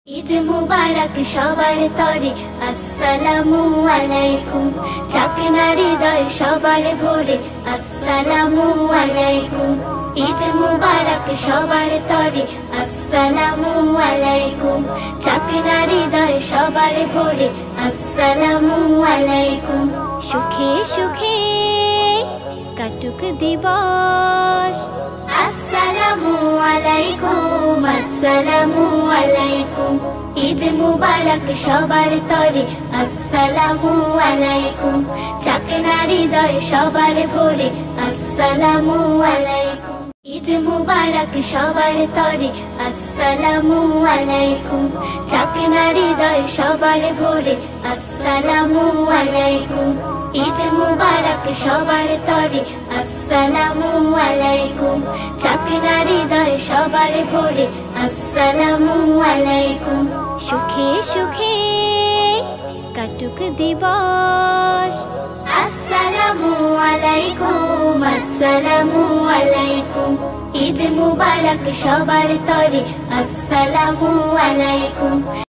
ঈদ মুবারক সবার তরে, আসসালামু আলাইকুম। চাকনা হৃদয় সবার ভোরে, আসসালামু আলাইকুম। ঈদ মুবারক সবার তরে, আসসালামু আলাইকুম। চাকনা হৃদয় সবার ভোরে, আসসালামু আলাইকুম। সুখে সুখে কাটুক দিবস, আসসালামু আলাইকুম, আসসালামু আলাইকুম। ঈদ মুবারক সবার তরে, আসসালামু আলাইকুম। চাকনা হৃদয় সবার ভোরে, আসসালামু আলাইকুম। ঈদ মুবারক সবার তরে, আসসালামু আলাইকুম। চাকনা হৃদয় সবার ভোরে, আসসালামু আলাইকুম। ঈদ মুবারক সবার তরে, আসসালামু আলাইকুম। চাকনা হৃদয় সবার ভোরে, আসসালামু আলাইকুম। সুখে সুখে কাটুক দিবস, আসসালামু আলাইকুম, আসসালামু আলাইকুম। ঈদ মুবারক সবার তরে, আসসালামু আলাইকুম।